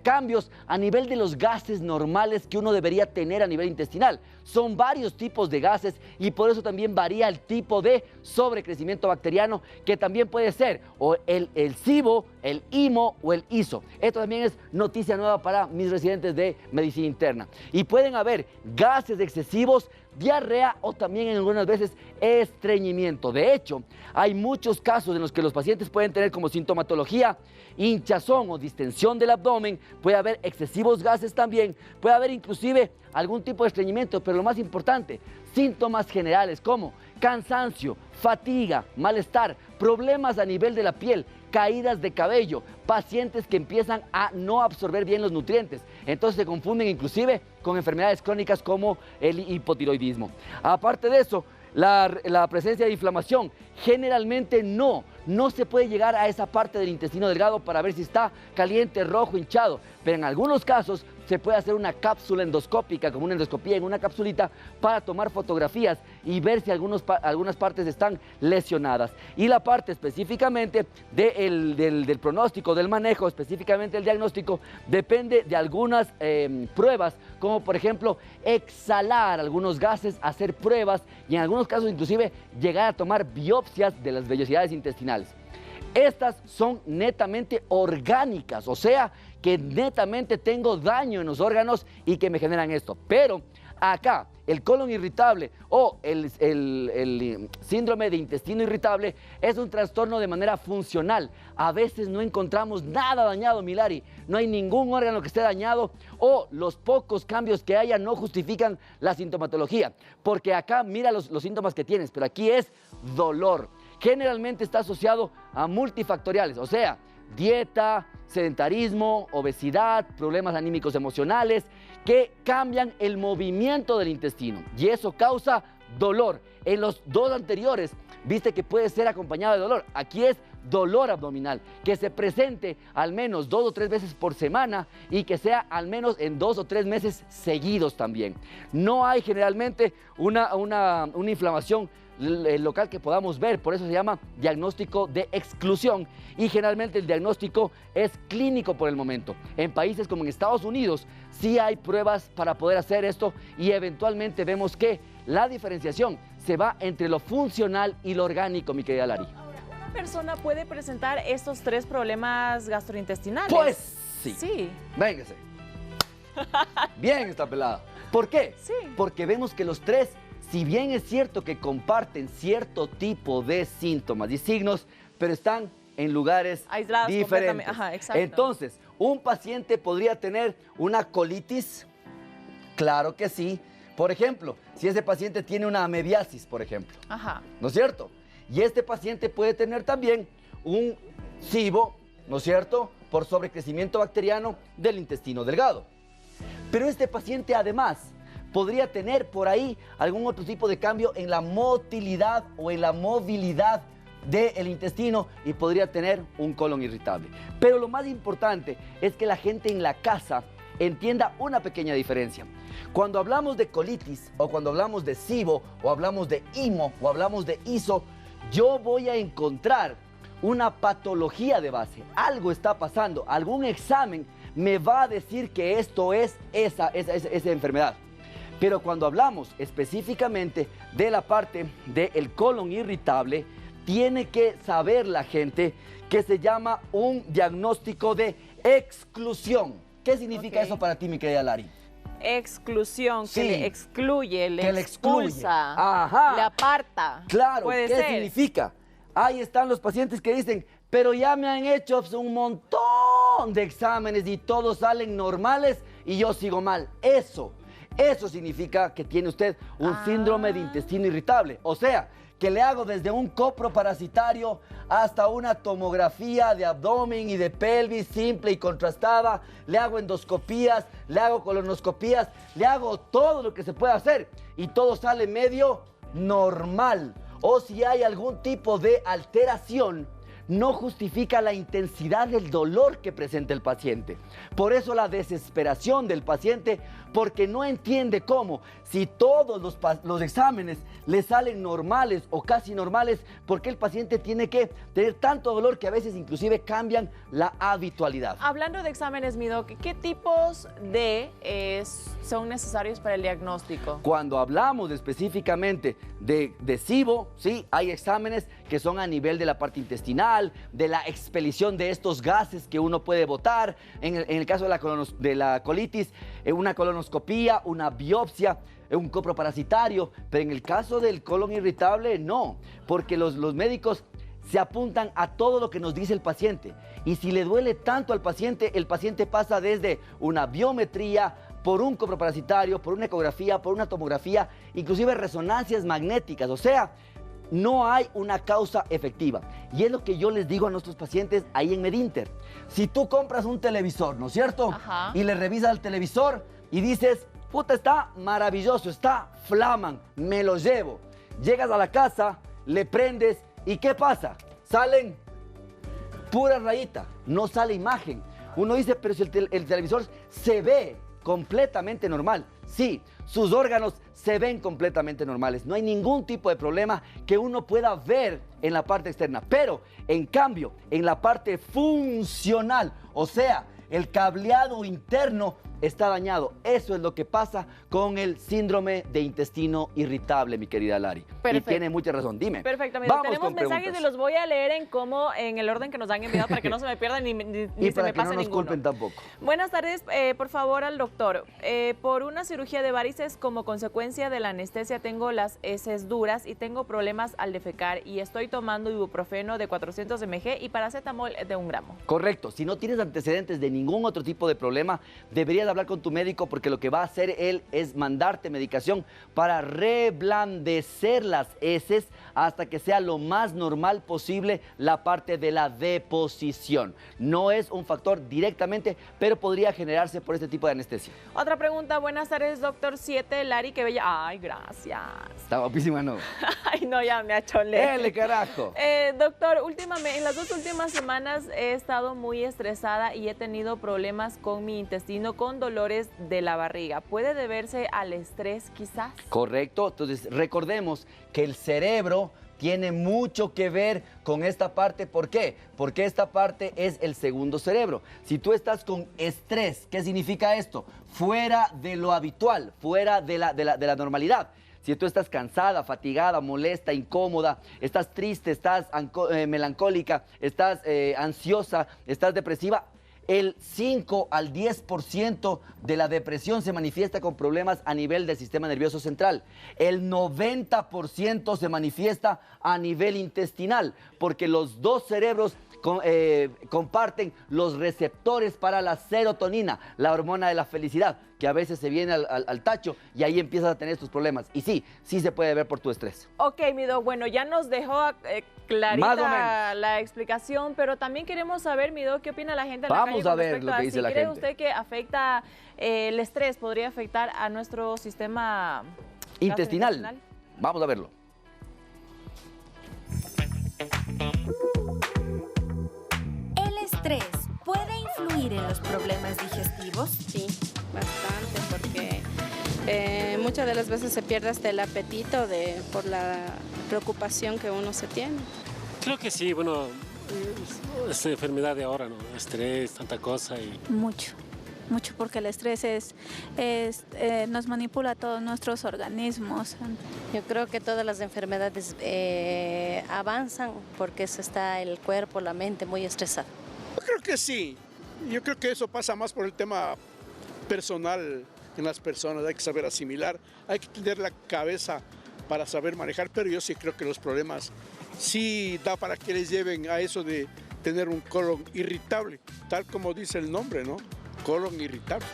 cambios a nivel de los gases normales que uno debería tener a nivel intestinal. Son varios tipos de gases y por eso también varía el tipo de sobrecrecimiento bacteriano, que también puede ser o el SIBO, el IMO o el ISO. Esto también es noticia nueva para mis residentes de medicina interna. Y pueden haber gases excesivos, diarrea o también en algunas veces estreñimiento. De hecho, hay muchos casos en los que los pacientes pueden tener como sintomatología hinchazón o distensión del abdomen, puede haber excesivos gases también, puede haber inclusive algún tipo de estreñimiento, pero lo más importante, síntomas generales como cansancio, fatiga, malestar, problemas a nivel de la piel, caídas de cabello, pacientes que empiezan a no absorber bien los nutrientes. Entonces se confunden inclusive con enfermedades crónicas como el hipotiroidismo. Aparte de eso, la presencia de inflamación, generalmente no se puede llegar a esa parte del intestino delgado para ver si está caliente, rojo, hinchado, pero en algunos casos se puede hacer una cápsula endoscópica, como una endoscopía en una capsulita, para tomar fotografías y ver si algunas partes están lesionadas. Y la parte específicamente del pronóstico, del manejo, específicamente el diagnóstico, depende de algunas pruebas, como por ejemplo exhalar algunos gases, hacer pruebas y en algunos casos inclusive llegar a tomar biopsias de las vellosidades intestinales. Estas son netamente orgánicas, o sea, que netamente tengo daño en los órganos y que me generan esto. Pero acá, el colon irritable o el síndrome de intestino irritable es un trastorno de manera funcional. A veces no encontramos nada dañado, Milari. No hay ningún órgano que esté dañado o los pocos cambios que haya no justifican la sintomatología. Porque acá mira los síntomas que tienes, pero aquí es dolor. Generalmente está asociado a multifactoriales, o sea, dieta, sedentarismo, obesidad, problemas anímicos emocionales que cambian el movimiento del intestino y eso causa dolor. En los dos anteriores viste que puede ser acompañado de dolor. Aquí es dolor abdominal, que se presente al menos 2 o 3 veces por semana y que sea al menos en 2 o 3 meses seguidos también. No hay generalmente una inflamación local que podamos ver, por eso se llama diagnóstico de exclusión y generalmente el diagnóstico es clínico por el momento. En países como en Estados Unidos sí hay pruebas para poder hacer esto y eventualmente vemos que la diferenciación se va entre lo funcional y lo orgánico, mi querida Lari. Ahora, ¿una persona puede presentar estos 3 problemas gastrointestinales? Pues sí. Sí. Véngase. Bien esta pelada. ¿Por qué? Sí. Porque vemos que los 3, si bien es cierto que comparten cierto tipo de síntomas y signos, pero están en lugares aislados diferentes. Ajá, exacto. Entonces, ¿un paciente podría tener una colitis? Claro que sí. Por ejemplo, si ese paciente tiene una amebiasis, por ejemplo. Ajá. ¿No es cierto? Y este paciente puede tener también un SIBO, ¿no es cierto?, por sobrecrecimiento bacteriano del intestino delgado. Pero este paciente además podría tener por ahí algún otro tipo de cambio en la motilidad o en la movilidad del intestino y podría tener un colon irritable. Pero lo más importante es que la gente en la casa entienda una pequeña diferencia. Cuando hablamos de colitis o cuando hablamos de SIBO o hablamos de IMO o hablamos de ISO, yo voy a encontrar una patología de base. Algo está pasando, algún examen me va a decir que esto es esa enfermedad. Pero cuando hablamos específicamente de la parte del colon irritable, tiene que saber la gente que se llama un diagnóstico de exclusión. ¿Qué significa eso para ti, mi querida Lari? Exclusión, Sí. que le excluye, le Que le excluye. expulsa, Ajá. le aparta. Claro, Puede ¿qué ser. significa? Ahí están los pacientes que dicen, pero ya me han hecho un montón de exámenes y todos salen normales y yo sigo mal. Eso significa que tiene usted un síndrome de intestino irritable. O sea, que le hago desde un coproparasitario hasta una tomografía de abdomen y de pelvis simple y contrastada, le hago endoscopías, le hago colonoscopías, le hago todo lo que se puede hacer y todo sale medio normal. O si hay algún tipo de alteración, no justifica la intensidad del dolor que presenta el paciente. Por eso la desesperación del paciente, porque no entiende cómo, si todos los exámenes le salen normales o casi normales, porque el paciente tiene que tener tanto dolor que a veces inclusive cambian la habitualidad. Hablando de exámenes, mi doc, ¿qué tipos de son necesarios para el diagnóstico? Cuando hablamos específicamente de SIBO, ¿sí? Hay exámenes que son a nivel de la parte intestinal, de la expelición de estos gases que uno puede botar. En el caso de la colitis, una colonoscopía, una biopsia, un coproparasitario. Pero en el caso del colon irritable, no, porque los médicos se apuntan a todo lo que nos dice el paciente. Y si le duele tanto al paciente, el paciente pasa desde una biometría, por un coproparasitario, por una ecografía, por una tomografía, inclusive resonancias magnéticas. O sea, no hay una causa efectiva. Y es lo que yo les digo a nuestros pacientes ahí en Medinter. Si tú compras un televisor, ¿no es cierto? Ajá. Y le revisas el televisor y dices, puta, está maravilloso, está flaman, me lo llevo. Llegas a la casa, le prendes y ¿qué pasa? Salen pura rayita, no sale imagen. Uno dice, pero si el televisor se ve completamente normal. Sí, sus órganos se ven completamente normales. No hay ningún tipo de problema que uno pueda ver en la parte externa. Pero, en cambio, en la parte funcional, o sea, el cableado interno está dañado. Eso es lo que pasa con el síndrome de intestino irritable, mi querida Lari. Perfecto. Y tiene mucha razón. Dime. Perfectamente. Vamos Tenemos con mensajes preguntas. y los voy a leer en el orden que nos han enviado para que no se me pierdan ni Y se para me que no pase nos ninguno. culpen tampoco. Buenas tardes, por favor, al doctor. Por una cirugía de varices como consecuencia de la anestesia tengo las heces duras y tengo problemas al defecar y estoy tomando ibuprofeno de 400 mg y paracetamol de 1 gramo. Correcto. Si no tienes antecedentes de ningún otro tipo de problema, deberías hablar con tu médico porque lo que va a hacer él es mandarte medicación para reblandecer las heces hasta que sea lo más normal posible la parte de la deposición. No es un factor directamente, pero podría generarse por este tipo de anestesia. Otra pregunta, buenas tardes, doctor 7, Lari, qué bella. Ay, gracias. Está guapísima, ¿no? Ay, no, ya me achonlé. ¡Ele, carajo! Doctor, en las 2 últimas semanas he estado muy estresada y he tenido problemas con mi intestino, con dolores de la barriga. ¿Puede deberse al estrés quizás? Correcto. Entonces, recordemos que el cerebro tiene mucho que ver con esta parte. ¿Por qué? Porque esta parte es el segundo cerebro. Si tú estás con estrés, ¿qué significa esto? Fuera de lo habitual, fuera de la normalidad. Si tú estás cansada, fatigada, molesta, incómoda, estás triste, estás melancólica, estás ansiosa, estás depresiva, el 5 al 10% de la depresión se manifiesta con problemas a nivel del sistema nervioso central. El 90% se manifiesta a nivel intestinal, porque los dos cerebros comparten los receptores para la serotonina, la hormona de la felicidad, que a veces se viene al tacho y ahí empiezas a tener estos problemas. Y sí se puede ver por tu estrés. Ok, mi doc, bueno, ya nos dejó clarita Más o menos la explicación, pero también queremos saber, mi doc, qué opina la gente en la Vamos calle a con ver respecto lo que a dice si la cree gente. usted que afecta el estrés, podría afectar a nuestro sistema Intestinal. Vamos a verlo. ¿El estrés puede influir en los problemas digestivos? Sí, bastante, porque muchas de las veces se pierde hasta el apetito por la preocupación que uno se tiene. Creo que sí, bueno, es enfermedad de ahora, ¿no? Estrés, tanta cosa y... Mucho porque el estrés nos manipula todos nuestros organismos. Yo creo que todas las enfermedades avanzan porque eso está el cuerpo, la mente muy estresada. Yo creo que sí. Yo creo que eso pasa más por el tema personal en las personas. Hay que saber asimilar, hay que tener la cabeza para saber manejar, pero yo sí creo que los problemas sí da para que les lleven a eso de tener un colon irritable, tal como dice el nombre, ¿no? Colon irritable.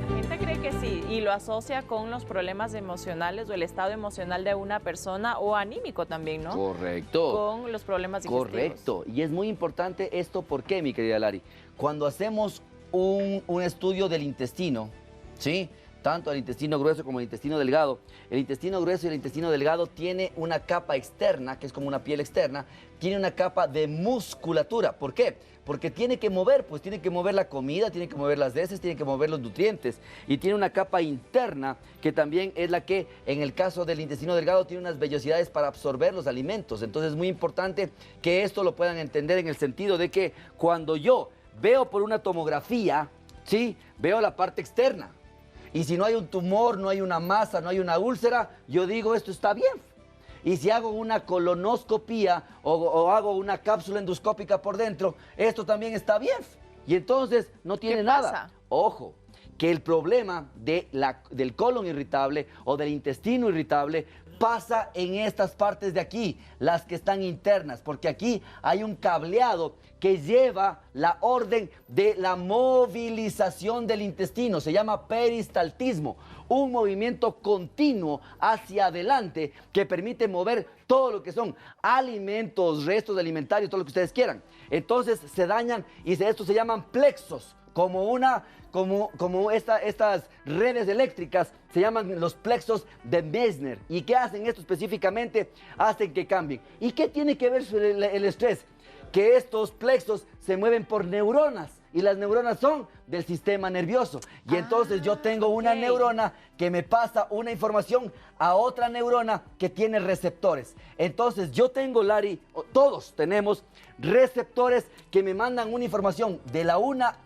La gente cree que sí y lo asocia con los problemas emocionales o el estado emocional de una persona o anímico también, ¿no? Correcto. Con los problemas digestivos. Correcto. Y es muy importante esto, ¿por qué, mi querida Lari? Cuando hacemos un estudio del intestino, ¿sí? Tanto el intestino grueso como el intestino delgado. El intestino grueso y el intestino delgado tiene una capa externa, que es como una piel externa, tiene una capa de musculatura. ¿Por qué? Porque tiene que mover, pues tiene que mover la comida, tiene que mover las heces, tiene que mover los nutrientes. Y tiene una capa interna que también es la que, en el caso del intestino delgado, tiene unas vellosidades para absorber los alimentos. Entonces es muy importante que esto lo puedan entender en el sentido de que cuando yo veo por una tomografía, Sí, veo la parte externa. Y si no hay un tumor, no hay una masa, no hay una úlcera, yo digo esto está bien. Y si hago una colonoscopía o hago una cápsula endoscópica por dentro, esto también está bien. Y entonces no tiene nada. Ojo, que el problema del colon irritable o del intestino irritable pasa en estas partes de aquí, las que están internas, porque aquí hay un cableado que lleva la orden de la movilización del intestino, se llama peristaltismo, un movimiento continuo hacia adelante que permite mover todo lo que son alimentos, restos alimentarios, todo lo que ustedes quieran. Entonces se dañan y estos se llaman plexos, como estas redes eléctricas se llaman los plexos de Meissner. ¿Y qué hacen esto específicamente? Hacen que cambien. ¿Y qué tiene que ver el estrés? Que estos plexos se mueven por neuronas y las neuronas son del sistema nervioso. Y entonces yo tengo una neurona que me pasa una información a otra neurona que tiene receptores. Entonces yo tengo, Lari, todos tenemos receptores que me mandan una información de la una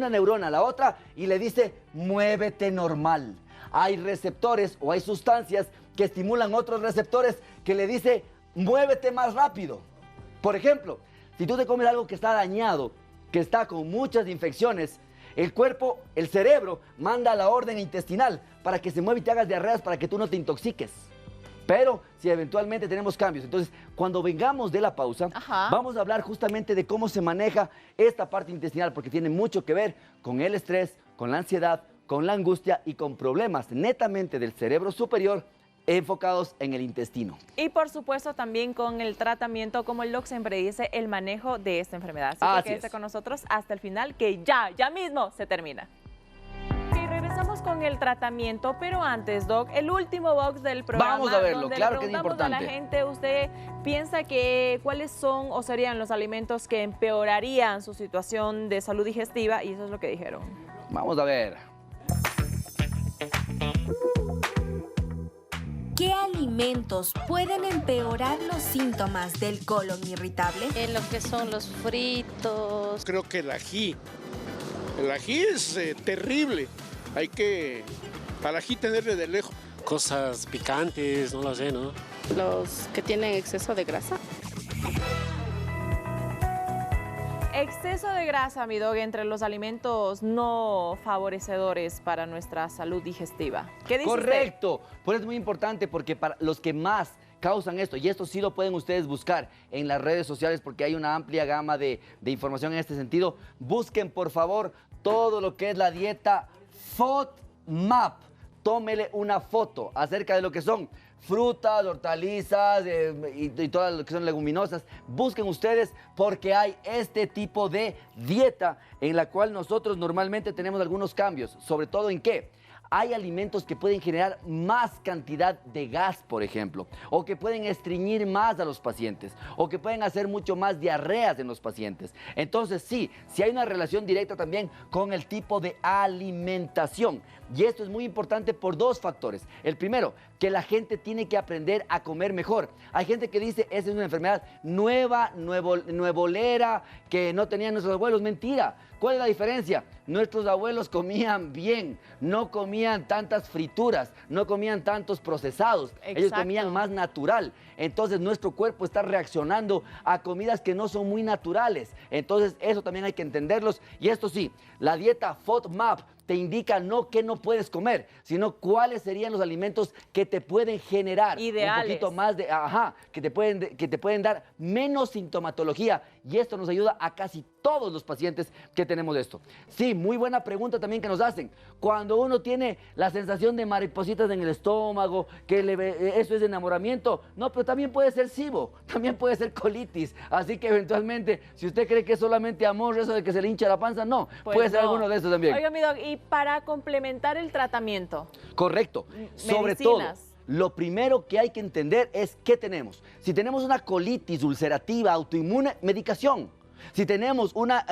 neurona a la otra y le dice, muévete normal. Hay receptores o hay sustancias que estimulan otros receptores que le dice, muévete más rápido. Por ejemplo, si tú te comes algo que está dañado, que está con muchas infecciones, el cuerpo, el cerebro, manda la orden intestinal para que se mueva y te hagas diarreas para que tú no te intoxiques. Pero si eventualmente tenemos cambios, entonces cuando vengamos de la pausa, vamos a hablar justamente de cómo se maneja esta parte intestinal, porque tiene mucho que ver con el estrés, con la ansiedad, con la angustia y con problemas netamente del cerebro superior enfocados en el intestino. Y por supuesto también con el tratamiento, como el doc siempre dice, el manejo de esta enfermedad. Así que quédese con nosotros hasta el final, que ya mismo se termina. Y regresamos con el tratamiento, pero antes, doc, el último box del programa. Vamos a verlo, donde claro le que es preguntamos importante. a la gente, ¿usted piensa que cuáles son o serían los alimentos que empeorarían su situación de salud digestiva? Y eso es lo que dijeron. Vamos a ver. ¿Qué alimentos pueden empeorar los síntomas del colon irritable? En lo que son los fritos. Creo que el ají es terrible. Hay que al ají tenerle de lejos. Cosas picantes, no lo sé, ¿no? Los que tienen exceso de grasa. Exceso de grasa, mi dog, entre los alimentos no favorecedores para nuestra salud digestiva. ¿Qué dice Correcto. Por eso es muy importante porque para los que más causan esto, y esto sí lo pueden ustedes buscar en las redes sociales porque hay una amplia gama de información en este sentido, busquen por favor todo lo que es la dieta FODMAP. Tómele una foto acerca de lo que son frutas, hortalizas y todas lo que son leguminosas. Busquen ustedes porque hay este tipo de dieta en la cual nosotros normalmente tenemos algunos cambios. ¿Sobre todo en qué? Hay alimentos que pueden generar más cantidad de gas, por ejemplo, o que pueden estreñir más a los pacientes, o que pueden hacer mucho más diarreas en los pacientes. Entonces sí hay una relación directa también con el tipo de alimentación. Y esto es muy importante por dos factores. El primero, que la gente tiene que aprender a comer mejor. Hay gente que dice, esa es una enfermedad nuevolera, que no tenían nuestros abuelos. Mentira. ¿Cuál es la diferencia? Nuestros abuelos comían bien, no comían tantas frituras, no comían tantos procesados. Exacto. Ellos comían más natural. Entonces nuestro cuerpo está reaccionando a comidas que no son muy naturales. Entonces eso también hay que entenderlos. Y esto sí, la dieta FODMAP te indica no qué no puedes comer, sino cuáles serían los alimentos que te pueden generar ideales, un poquito más de, que te pueden dar menos sintomatología. Y esto nos ayuda a casi todos los pacientes que tenemos esto. Sí, muy buena pregunta también que nos hacen. Cuando uno tiene la sensación de maripositas en el estómago, eso es enamoramiento. No, pero también puede ser SIBO, también puede ser colitis. Así que eventualmente, si usted cree que es solamente amor, eso de que se le hincha la panza, no. Pues puede ser alguno de estos también. Oiga, mi doc, y para complementar el tratamiento. Correcto. Sobre todo, lo primero que hay que entender es qué tenemos. Si tenemos una colitis ulcerativa autoinmune, medicación. Si tenemos una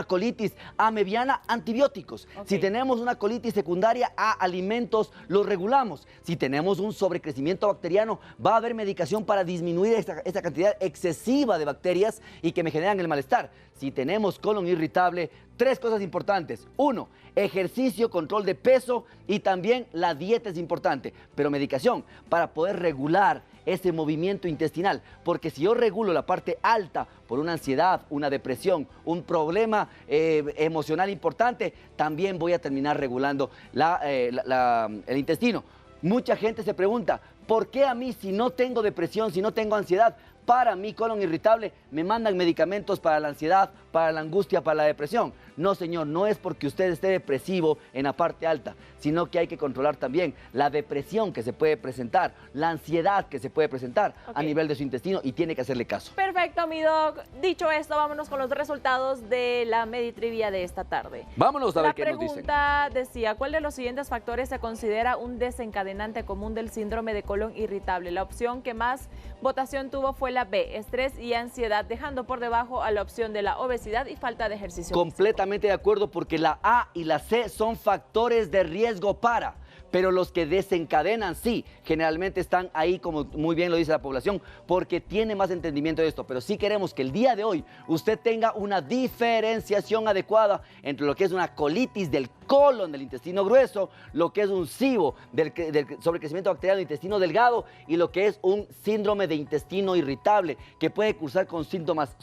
colitis a mediana, antibióticos. Si tenemos una colitis secundaria a alimentos, los regulamos. Si tenemos un sobrecrecimiento bacteriano, va a haber medicación para disminuir esta cantidad excesiva de bacterias y que me generan el malestar. Si tenemos colon irritable, 3 cosas importantes. 1, ejercicio, control de peso y también la dieta es importante. Pero medicación para poder regular ese movimiento intestinal. Porque si yo regulo la parte alta por una ansiedad, una depresión, un problema emocional importante, también voy a terminar regulando el intestino. Mucha gente se pregunta, ¿por qué a mí si no tengo depresión, si no tengo ansiedad, para mi colon irritable me mandan medicamentos para la ansiedad, para la angustia, para la depresión? No, señor, no es porque usted esté depresivo en la parte alta, sino que hay que controlar también la depresión que se puede presentar, la ansiedad que se puede presentar a nivel de su intestino y tiene que hacerle caso. Perfecto, mi doc. Dicho esto, vámonos con los resultados de la Meditrivia de esta tarde. Vámonos a ver qué nos dicen. La pregunta decía, ¿cuál de los siguientes factores se considera un desencadenante común del síndrome de colon irritable? La opción que más votación tuvo fue la B, estrés y ansiedad, dejando por debajo a la opción de la obesidad y falta de ejercicio Completamente de acuerdo, porque la A y la C son factores de riesgo para, pero los que desencadenan sí, generalmente están ahí, como muy bien lo dice la población, porque tiene más entendimiento de esto. Pero sí queremos que el día de hoy usted tenga una diferenciación adecuada entre lo que es una colitis del colon, del intestino grueso, lo que es un SIBO, del sobrecrecimiento bacteriano del intestino delgado, y lo que es un síndrome de intestino irritable, que puede cursar con síntomas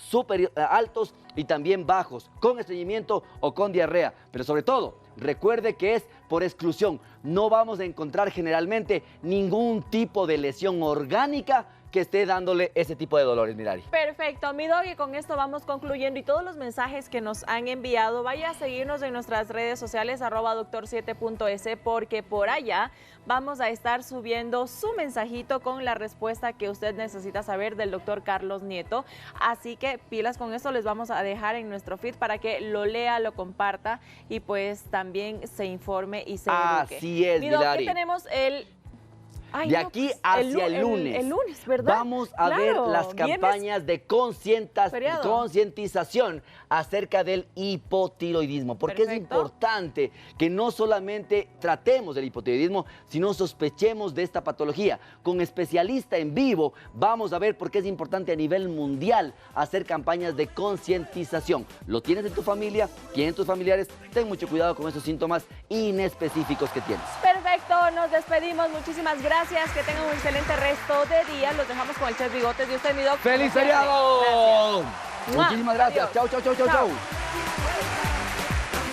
altos y también bajos, con estreñimiento o con diarrea. Pero sobre todo, recuerde que es por exclusión. No vamos a encontrar generalmente ningún tipo de lesión orgánica que esté dándole ese tipo de dolores, Mirari. Perfecto, mi dog, y con esto vamos concluyendo. Y todos los mensajes que nos han enviado, vaya a seguirnos en nuestras redes sociales, @doctor7.es, porque por allá vamos a estar subiendo su mensajito con la respuesta que usted necesita saber del doctor Carlos Nieto. Así que pilas con esto, les vamos a dejar en nuestro feed para que lo lea, lo comparta y pues también se informe y se eduque. Así es, mi dog, Mirari. ¿qué tenemos de aquí hacia el lunes. El lunes, ¿verdad? Vamos a ver las campañas de concientización acerca del hipotiroidismo. Porque es importante que no solamente tratemos del hipotiroidismo, sino sospechemos de esta patología. Con especialista en vivo vamos a ver por qué es importante a nivel mundial hacer campañas de concientización. ¿Lo tienes en tu familia? ¿Tienen tus familiares? Ten mucho cuidado con esos síntomas inespecíficos que tienes. Perfecto, nos despedimos. Muchísimas gracias. Que tengan un excelente resto de día. Los dejamos con el Chef Bigotes y usted, mi doc. ¡Feliz feriado! Muchísimas gracias. Chau, chau, chau, chau, chau.